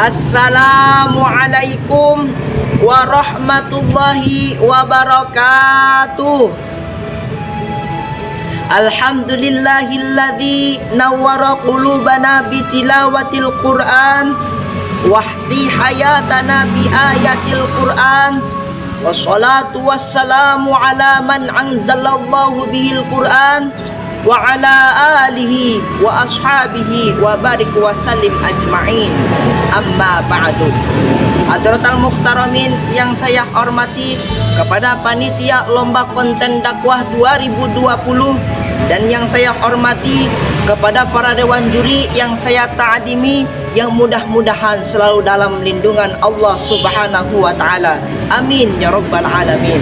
Assalamualaikum warahmatullahi wabarakatuh. Alhamdulillahilladzi nawwara qulubana bitilawatil Qur'an wahdi hayatana bi ayatil Qur'an. Wassalatu wassalamu ala man anzalallahu bihil Qur'an wa ala alihi wa ashabihi wa barik wa sallim ajma'in. Amma ba'du. Hadratal Mukhtaramin yang saya hormati, kepada panitia lomba konten dakwah 2020, dan yang saya hormati kepada para dewan juri yang saya ta'adimi, yang mudah-mudahan selalu dalam lindungan Allah Subhanahu wa taala. Amin ya rabbal alamin.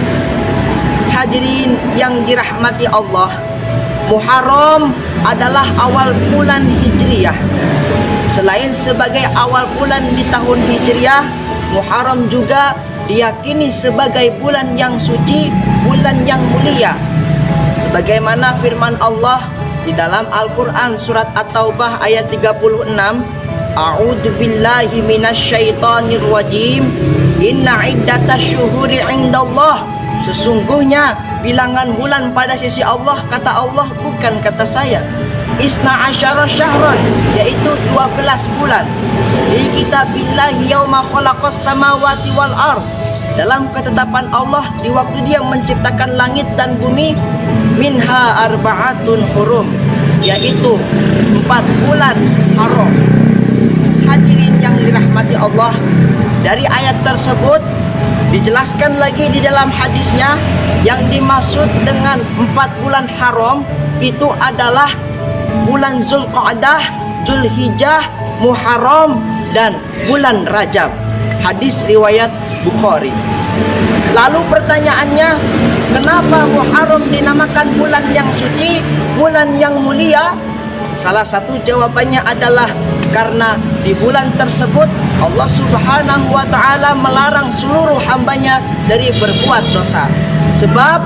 Hadirin yang dirahmati Allah, Muharram adalah awal bulan Hijriyah. Selain sebagai awal bulan di tahun Hijriyah, Muharram juga diyakini sebagai bulan yang suci, bulan yang mulia. Sebagaimana firman Allah di dalam Al-Quran surat At-Taubah ayat 36, A'udzu billahi minasyaitonir rajim. Inna iddatash syuhuri 'indallah. Sesungguhnya bilangan bulan pada sisi Allah, kata Allah, bukan kata saya. Isna asyara syahran, yaitu 12 bulan. Fi kitabillahi yauma khalaqas samawati wal ard. Dalam ketetapan Allah di waktu Dia menciptakan langit dan bumi, minha arba'atun hurum, yaitu 4 bulan haram. Hadirin yang dirahmati Allah, dari ayat tersebut dijelaskan lagi di dalam hadisnya, yang dimaksud dengan 4 bulan haram itu adalah bulan Zulqa'dah, Zulhijjah, Muharram, dan bulan Rajab. Hadis riwayat Bukhari. Lalu pertanyaannya, kenapa Muharram dinamakan bulan yang suci, bulan yang mulia? Salah satu jawabannya adalah karena di bulan tersebut Allah Subhanahu wa ta'ala melarang seluruh hambanya dari berbuat dosa. Sebab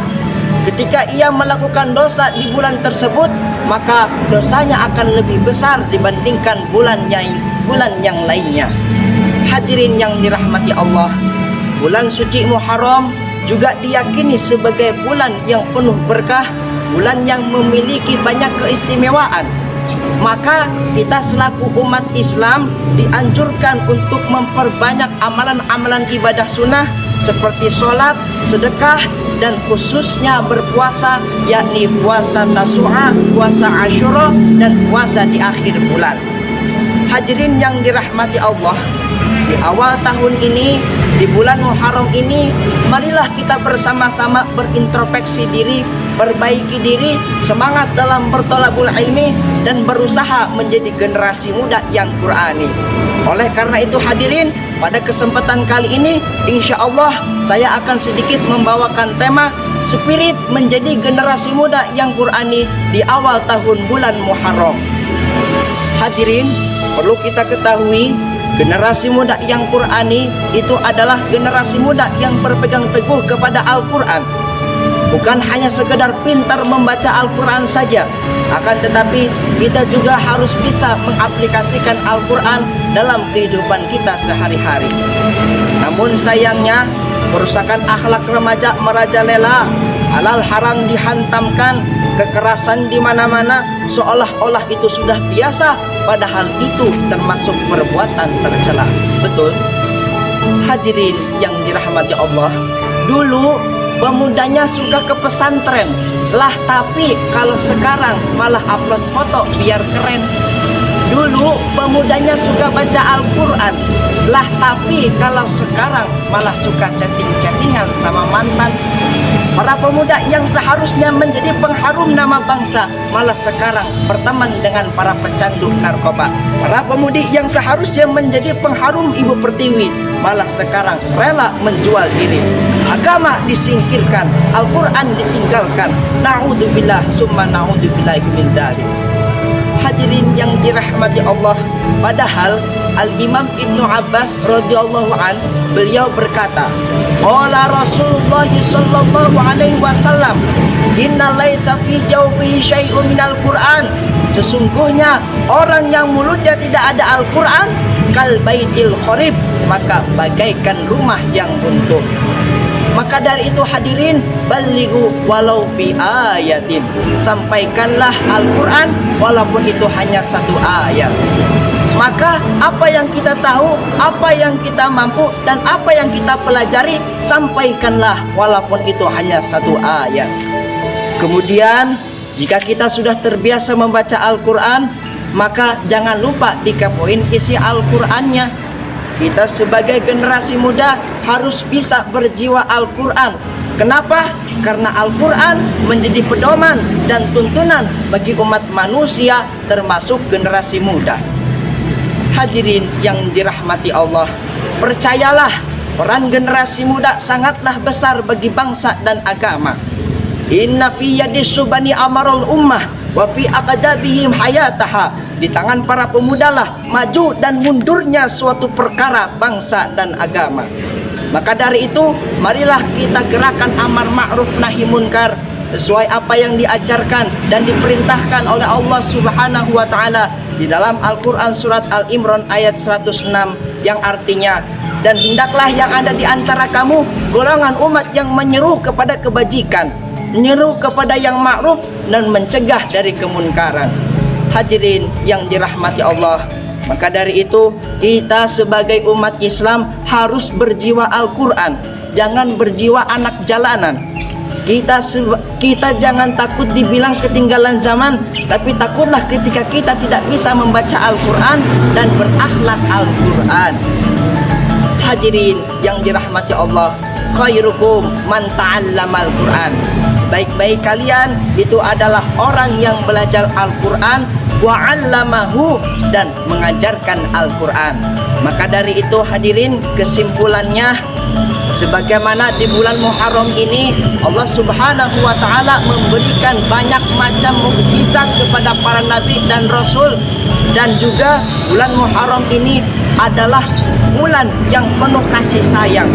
ketika ia melakukan dosa di bulan tersebut, maka dosanya akan lebih besar dibandingkan bulan yang lainnya. Hadirin yang dirahmati Allah, bulan suci Muharram juga diyakini sebagai bulan yang penuh berkah, bulan yang memiliki banyak keistimewaan. Maka kita selaku umat Islam dianjurkan untuk memperbanyak amalan-amalan ibadah sunnah seperti sholat, sedekah, dan khususnya berpuasa, yakni puasa Tasu'a, puasa Asyura, dan puasa di akhir bulan. Hadirin yang dirahmati Allah, di awal tahun ini, di bulan Muharram ini, marilah kita bersama-sama berintrospeksi diri, perbaiki diri, semangat dalam bertolabul ilmi, dan berusaha menjadi generasi muda yang Qur'ani. Oleh karena itu hadirin, pada kesempatan kali ini, insya Allah saya akan sedikit membawakan tema spirit menjadi generasi muda yang Qur'ani di awal tahun bulan Muharram. Hadirin, perlu kita ketahui, generasi muda yang Qur'ani itu adalah generasi muda yang berpegang teguh kepada Al-Quran. Bukan hanya sekedar pintar membaca Al-Quran saja, akan tetapi kita juga harus bisa mengaplikasikan Al-Quran dalam kehidupan kita sehari-hari. Namun sayangnya, kerusakan akhlak remaja merajalela, halal haram dihantamkan, kekerasan di mana-mana, seolah-olah itu sudah biasa, padahal itu termasuk perbuatan tercela. Betul? Hadirin yang dirahmati Allah, dulu pemudanya suka ke pesantren lah, tapi kalau sekarang malah upload foto biar keren. Dulu pemudanya suka baca Al-Quran lah, tapi kalau sekarang malah suka chatting-chattingan sama mantan. Para pemuda yang seharusnya menjadi pengharum nama bangsa malah sekarang berteman dengan para pecandu narkoba. Para pemudi yang seharusnya menjadi pengharum ibu pertiwi malah sekarang rela menjual diri. Agama disingkirkan, Al-Quran ditinggalkan. Na'udzubillah summa na'udzubillahi min dzalik. Hadirin yang dirahmati Allah, padahal Al-Imam Ibnu Abbas radhiyallahu an, beliau berkata, qala Rasulullah sallallahu alaihi wasallam, inna laisa fi jawfihi syai'un minal Qur'an. Sesungguhnya orang yang mulutnya tidak ada Al-Quran, kal baitil kharib, maka bagaikan rumah yang runtuh. Maka dari itu hadirin, balighu walau bi ayatin, sampaikanlah Al-Quran walaupun itu hanya satu ayat. Maka apa yang kita tahu, apa yang kita mampu, dan apa yang kita pelajari, sampaikanlah walaupun itu hanya satu ayat. Kemudian jika kita sudah terbiasa membaca Al-Quran, maka jangan lupa dikepoin isi Al-Qurannya. Kita sebagai generasi muda harus bisa berjiwa Al-Quran. Kenapa? Karena Al-Quran menjadi pedoman dan tuntunan bagi umat manusia, termasuk generasi muda. Hadirin yang dirahmati Allah, percayalah, peran generasi muda sangatlah besar bagi bangsa dan agama. Inna fi yadi subani amarul ummah wa fi aqdabihim hayataha. Di tangan para pemudalah maju dan mundurnya suatu perkara bangsa dan agama. Maka dari itu, marilah kita gerakan amar ma'ruf nahi munkar sesuai apa yang diajarkan dan diperintahkan oleh Allah Subhanahu wa taala di dalam Al-Qur'an surat Al-Imran ayat 106 yang artinya, dan hendaklah yang ada di antara kamu golongan umat yang menyeru kepada kebajikan, menyeru kepada yang ma'ruf, dan mencegah dari kemunkaran. Hadirin yang dirahmati Allah, maka dari itu kita sebagai umat Islam harus berjiwa Al-Quran, jangan berjiwa anak jalanan. Kita jangan takut dibilang ketinggalan zaman, tapi takutlah ketika kita tidak bisa membaca Al-Quran dan berakhlak Al-Quran. Hadirin yang dirahmati Allah, khairukum man ta'allamal Quran. Sebaik-baik kalian itu adalah orang yang belajar Al-Quran wa 'allamahu, dan mengajarkan Al-Quran. Maka dari itu hadirin, kesimpulannya, sebagaimana di bulan Muharram ini Allah Subhanahu wa taala memberikan banyak macam mukjizat kepada para nabi dan rasul, dan juga bulan Muharram ini adalah bulan yang penuh kasih sayang.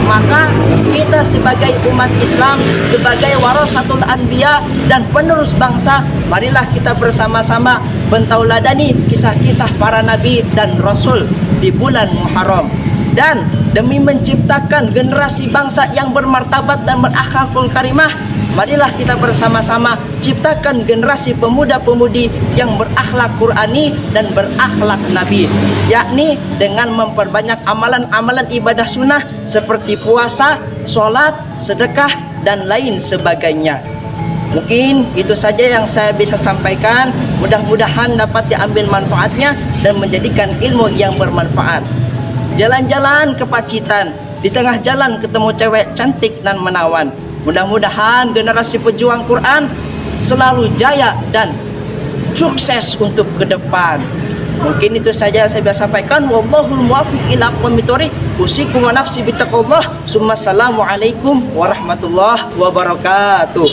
Maka kita sebagai umat Islam, sebagai warasatul anbiya dan penerus bangsa, marilah kita bersama-sama mentauladani kisah-kisah para nabi dan rasul di bulan Muharram. Dan demi menciptakan generasi bangsa yang bermartabat dan berakhlakul karimah, marilah kita bersama-sama ciptakan generasi pemuda-pemudi yang berakhlak Qurani dan berakhlak Nabi, yakni dengan memperbanyak amalan-amalan ibadah sunnah seperti puasa, sholat, sedekah, dan lain sebagainya. Mungkin itu saja yang saya bisa sampaikan. Mudah-mudahan dapat diambil manfaatnya dan menjadikan ilmu yang bermanfaat. Jalan-jalan ke Pacitan, di tengah jalan ketemu cewek cantik dan menawan. Mudah-mudahan generasi pejuang Quran selalu jaya dan sukses untuk ke depan. Mungkin itu saja yang saya bisa sampaikan. Wallahul muwaffiq ila aqwamit thoriq. Usikum wa nafsi bittaqullah. Assalamualaikum warahmatullahi wabarakatuh.